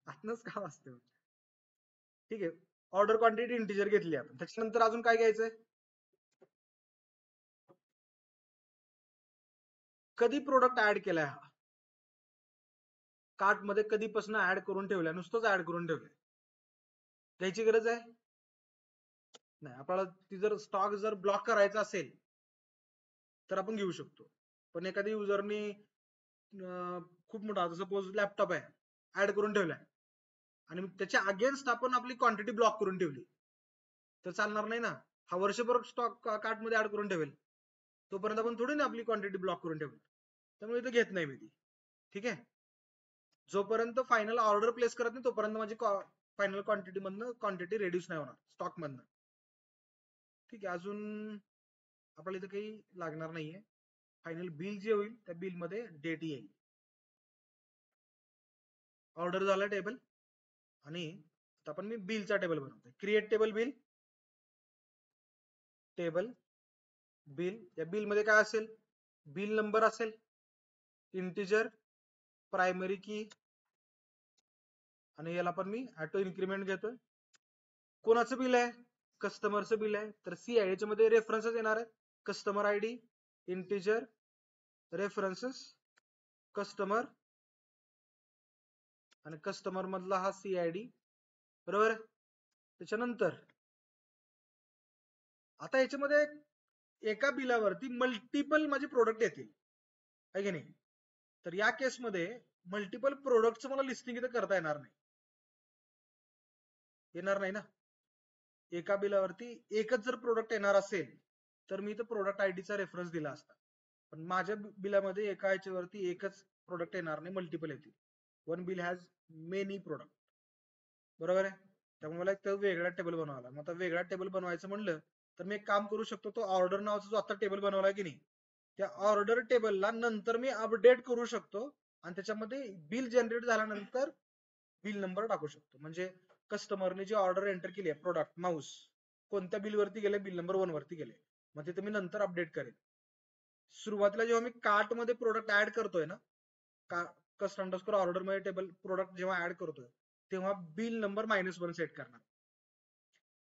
आतनच का वाजतंय? ठीक आहे. ऑर्डर क्वांटिटी इंटिजर घेतली आपण. त्याच्यानंतर अजून काय घ्यायचंय? कधी प्रोडक्ट ऍड केलाय हा कार्ट मध्ये, कधीपासून ऍड करून ठेवलाय? नुसतंच ऍड करून ठेवलंय, घ्यायची गरज आहे नाही. आपल्याला ती जर स्टॉक जर ब्लॉक करायचा असेल तर आपण घेऊ शकतो. पण एखादी युजरनी खूप मोठा सपोज लॅपटॉप आहे ऍड करून ठेवलाय आणि त्याच्या अगेन्स्ट आपण आपली क्वांटिटी ब्लॉक करून ठेवली तर चालणार नाही ना. हा वर्षभर स्टॉक कार्ट मध्ये ऍड करून ठेवेल, तोपर्यंत आपण थोडी ना आपली क्वांटिटी ब्लॉक करून ठेवली. त्यामुळे इथे घेत नाही मी ती. ठीक आहे, जोपर्यंत फायनल ऑर्डर प्लेस करत नाही तोपर्यंत माझी फायनल क्वांटिटी मधनं क्वांटिटी रेड्यूस नाही होणार स्टॉक मधनं. ठीक आहे, अजून आपल्याला इथे काही लागणार नाहीये. फायनल बिल जे होईल त्या बिल मध्ये डेट येईल. ऑर्डर झाला टेबल आणि आता आपण मी बिलचा टेबल बनवतोय. Create table bill, table bill. या बिल मध्ये काय असेल, बिल नंबर असेल, इंटिजर, प्रायमरी की, आणि याला पण मी ऑटो इन्क्रीमेंट घेतोय. कोणाचं बिल आहे, कस्टमरचं बिल आहे, तर CID च्या मध्ये रेफरन्सेस येणार आहे. Customer ID, integer, references, customer, आणि कस्टमर मधला हा CID. बरोबर. त्याच्यानंतर आता याच्यामध्ये एका बिलावरती मल्टिपल माझे प्रोडक्ट येतील, आहे की नाही. तर या केसमध्ये मल्टिपल प्रोडक्टचं मला लिस्टिंग इथं करता येणार नाही. येणार नाही ना. एका बिलावरती एकच जर प्रोडक्ट येणार असेल तर मी इथं प्रोडक्ट आयडीचा रेफरन्स दिला असता. पण माझ्या बिलामध्ये एका याच्यावरती एकच प्रोडक्ट येणार नाही, मल्टिपल येतील. One bill has many product. बरोबर आहे. त्यामुळे मला एक वेगळा टेबल बनवावा लागला. मग आता वेगळा टेबल बनवायचं म्हणलं तर मी एक काम करू शकतो, तो ऑर्डर नावाचा जो आता टेबल बनवलाय की नाही, त्या ऑर्डर टेबलला नंतर मी अपडेट करू शकतो आणि त्याच्यामध्ये बिल जनरेट झाल्यानंतर बिल नंबर टाकू शकतो. म्हणजे कस्टमरने जी ऑर्डर एंटर केली आहे, प्रोडक्ट माऊस कोणत्या बिल वरती गेले, बिल नंबर 1 वरती गेले, मग तिथे मी नंतर अपडेट करेन. सुरुवातीला जेव्हा मी कार्ट मध्ये प्रोडक्ट ऍड करतोय ना, कस्ट अंडरस्कोर ऑर्डर मध्ये टेबल प्रोडक्ट जेव्हा ऍड करतोय तेव्हा बिल नंबर -1 सेट करणार.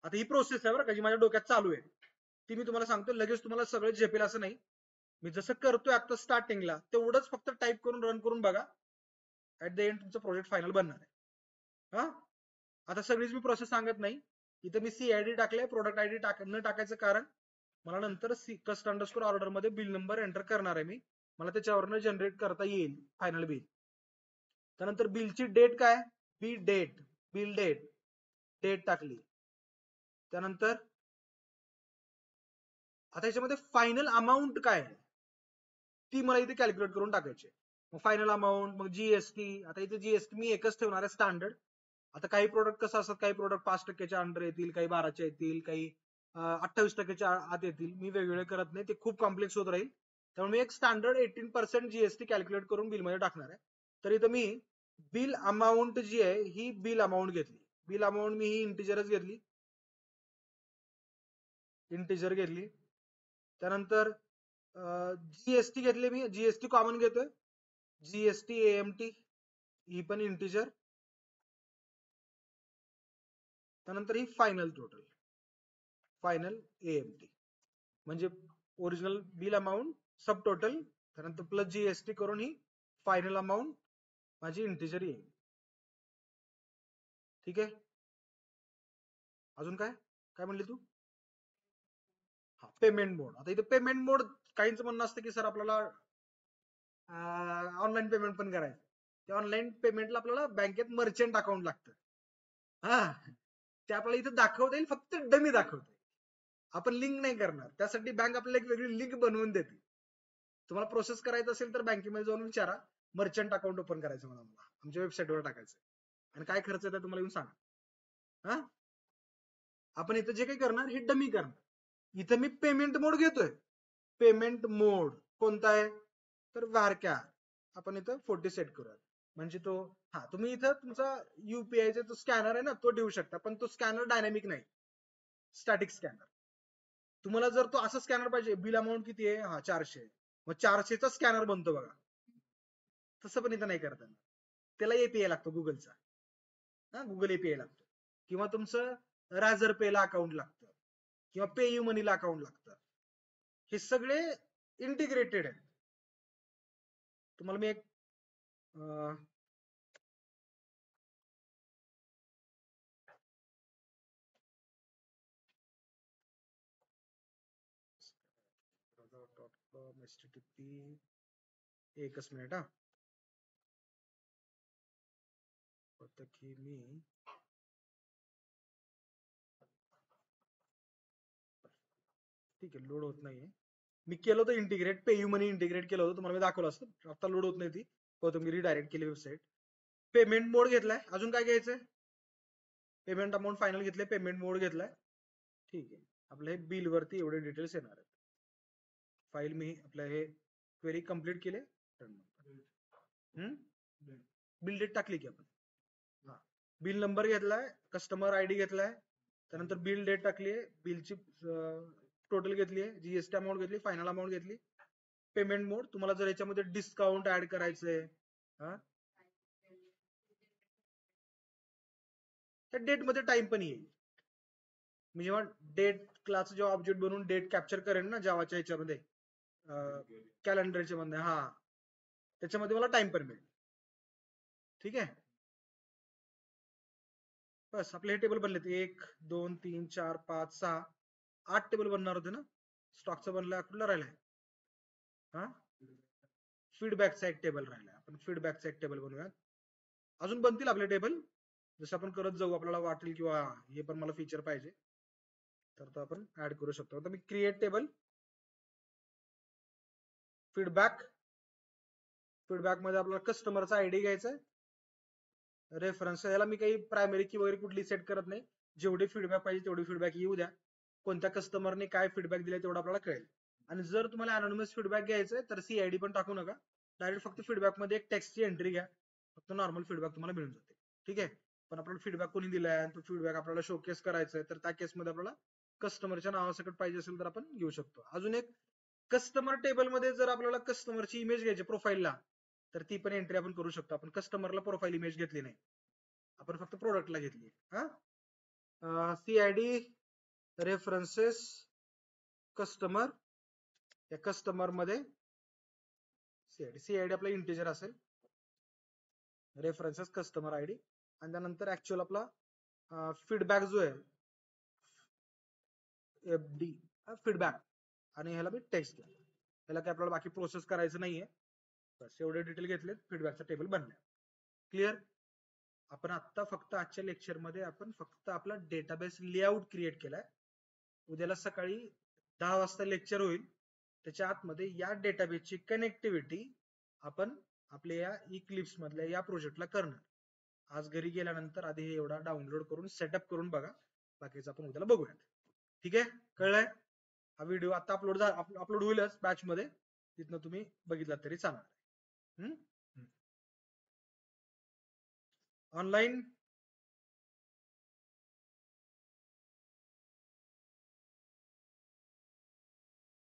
आता ही प्रोसेस आहे बरं का, जी माझ्या डोक्यात चालू आहे, ती मी तुम्हाला सांगतो. लगेच तुम्हाला सगळं झेपेल असं नाही. मी जसं करतोय आता स्टार्टिंगला तेवढंच फक्त टाईप करून रन करून बघा. ऍट द एंड तुमचं प्रोजेक्ट फायनल बनणार आहे. हा, आता सगळीच मी प्रोसेस सांगत नाही. इथं मी CID टाकले, प्रोडक्ट ID न टाकायचं कारण मला नंतर कस्ट अंडरस्कोर ऑर्डर मध्ये बिल नंबर एंटर करणार आहे मी, मला त्याच्यावरनं जनरेट करता येईल फायनल बिल. त्यानंतर बिलची डेट काय, बिल डेट डेट टाकली. त्यानंतर आता याच्यामध्ये फायनल अमाऊंट काय आहे ती मला इथे कॅल्क्युलेट करून टाकायची. मग फायनल अमाऊंट, मग GST. आता इथे GST मी एकच ठेवणार आहे स्टँडर्ड. आता काही प्रोडक्ट कसं असतात, काही प्रोडक्ट 5%च्या अंडर येतील, काही 12च्या येतील, काही 28%च्या आत येतील. मी वेगवेगळे करत नाही, ते खूप कॉम्प्लेक्स होत राहील. त्यामुळे मी एक स्टँडर्ड 18% GST कॅल्क्युलेट करून बिल मध्ये टाकणार आहे. तर इथं मी बिल अमाऊंट जी आहे ही बिल अमाऊंट घेतली. बिल अमाऊंट मी ही इंटिजरच घेतली, इंटिजर घेतली. त्यानंतर GST घेतली, मी GST कॉमन घेतोय. GST AMT ही पण इंटिजर. त्यानंतर ही फायनल टोटल, फायनल AMT म्हणजे ओरिजिनल बिल अमाऊंट सब टोटल, त्यानंतर प्लस GST करून ही फायनल अमाऊंट माझी इंटिजर येईल. ठीक आहे, अजून काय काय म्हणली तू. हा, पेमेंट मोड. आता इथे पेमेंट मोड काहींचं म्हणणं असतं की सर आपल्याला ऑनलाईन पेमेंट पण करायचं. त्या ऑनलाईन पेमेंटला आपल्याला बँकेत मर्चंट अकाउंट लागतं. हा, ते आपल्याला इथे दाखवता येईल, फक्त डमी दाखवता येईल, आपण लिंक नाही करणार. त्यासाठी बँक आपल्याला एक वेगळी लिंक बनवून देते. तुम्हाला प्रोसेस करायचं असेल तर बँकेमध्ये जाऊन विचारा, मर्चंट अकाउंट ओपन करायचं मला आमच्या वेबसाईटवर टाकायचं आणि काय खर्च येतो तुम्हाला येऊन सांगा. हा, आपण इथं जे काही करणार हे डमी करणार. इथं मी पेमेंट मोड घेतोय. पेमेंट मोड कोणता आहे तर वारक्या. आपण इथं 40 सेट करूया. म्हणजे तो, हा, तुम्ही इथं तुमचा UPI चा स्कॅनर आहे ना तो देऊ शकता, पण तो स्कॅनर डायनॅमिक नाही, स्टॅटिक स्कॅनर. तुम्हाला जर तो असं स्कॅनर पाहिजे, बिल अमाऊंट किती आहे, हा 400, मग 400चा स्कॅनर बनतो बघा, तसं पण इथं नाही करता. त्याला API लागतो गुगलचा. हा, गुगल API लागतो. किंवा तुमचं राजर पेला अकाउंट लागतं किंवा पेयू मनीला अकाउंट लागतं. हे सगळे इंटिग्रेटेड आहेत. तुम्हाला मी एक एकच मिनिट. हा, होतं की मी ठीक आहे लोड होत नाहीये. मी केलं होतं इंटिग्रेट, पेयू मनी इंटिग्रेट केलं होतं, तुम्हाला मी दाखवलं असतं. आता लोड होत नाही ती, मी रिडायरेक्ट केली वेबसाईट. पेमेंट मोड घेतलाय, अजून काय घ्यायचंय? पेमेंट अमाऊंट फायनल घेतले, पेमेंट मोड घेतलाय. ठीक आहे, आपल्या हे बिल वरती एवढे डिटेल्स येणार आहेत. फाईल मी आपल्या हे क्वेरी कम्प्लीट केले. बिल डेट टाकली की आपण, बिल नंबर घेतलाय, कस्टमर आयडी घेतलाय, त्यानंतर बिल डेट टाकली आहे, बिलची टोटल घेतली आहे, जीएसटी अमाऊंट घेतली, फायनल अमाऊंट घेतली. पेमेंट मोड, तुम्हाला जर याच्यामध्ये डिस्काउंट ऍड करायचंय, त्या डेट मध्ये टाइम पण येईल. मी जेव्हा डेट क्लास जेव्हा ऑब्जेक्ट बनवून डेट कॅप्चर करेन ना जावाच्या याच्यामध्ये, कॅलेंडरच्या मध्ये, त्याच्यामध्ये मला टाइम पण मिळेल. ठीक आहे, बस आपले हे टेबल बनलेत. 1 2 3 4 5 6 8 टेबल बनणार होते ना. स्टॉकचं बनलं, कुठला राहिलाय? फीडबॅकचा एक टेबल राहिलाय. आपण फीडबॅकचा एक टेबल बनवूया. अजून बनतील आपले टेबल, जसं आपण करत जाऊ, आपल्याला वाटेल किंवा हे पण मला फीचर पाहिजे तर तो आपण ऍड करू शकतो. आता मी क्रिएट टेबल, फीडबॅक, फीडबॅक मध्ये आपल्याला कस्टमरचा आयडी घ्यायचा आहे, रेफरन्स. याला मी काही प्रायमरी की वगैरे कुठली सेट करत नाही. जेवढे फीडबॅक पाहिजे तेवढे फीडबॅक येऊ द्या. कोणत्या कस्टमरने काय फीडबॅक दिलाय तेवढं आपल्याला कळेल. आणि जर तुम्हाला अनोनिमस फीडबॅक घ्यायचंय तर सीआयडी पण टाकू नका. डायरेक्ट फक्त फीडबॅक मध्ये एक टेक्स्टची एंट्री घ्या, फक्त नॉर्मल फीडबॅक तुम्हाला मिळून जाते. ठीक आहे, पण आपल्याला फीडबॅक कोणी दिलाय आणि तो फीडबॅक आपल्याला शोकेस करायचा आहे, तर त्या केसमध्ये आपल्याला कस्टमरच्या नावासकट पाहिजे असेल तर आपण घेऊ शकतो. अजून एक, कस्टमर टेबल मध्ये जर आपल्याला कस्टमरची इमेज घ्यायची प्रोफाईलला, तर ती पण एंट्री आपण करू शकतो. आपण कस्टमरला प्रोफाईल इमेज घेतली नाही, आपण फक्त प्रोडक्टला घेतली. सीआयडी, रेफरन्सेस, कस्टमर, या कस्टमर मध्ये सीआयडी आपला इंटिजर असेल, रेफरन्सेस, कस्टमर आयडी, आणि त्यानंतर ऍक्च्युअल आपला फीडबॅक जो आहे एफडी फीडबॅक, आणि ह्याला मी टेक्स्ट केलं. ह्याला काय आपल्याला बाकी प्रोसेस करायचं नाहीये. बस एवढे डिटेल घेतलेत, फीडबॅकचा टेबल बनलाय. क्लिअर? आपण आता फक्त आजच्या लेक्चर मध्ये आपण फक्त आपला डेटाबेस लेआउट क्रिएट केलाय. उद्याला सकाळी 10 वाजता लेक्चर होईल, त्याच्या आतमध्ये या डेटाबेसची कनेक्टिव्हिटी आपण आपल्या या इक्लिप्स मधल्या या प्रोजेक्टला करणार. आज घरी गेल्यानंतर आधी हे एवढा डाउनलोड करून सेटअप करून बघा, बाकीचं आपण उद्याला बघूयात. ठीक आहे, कळलंय? हा व्हिडिओ आता अपलोड होईलच बॅच मध्ये, तिथनं तुम्ही बघितला तरी चालणार. ऑनलाईन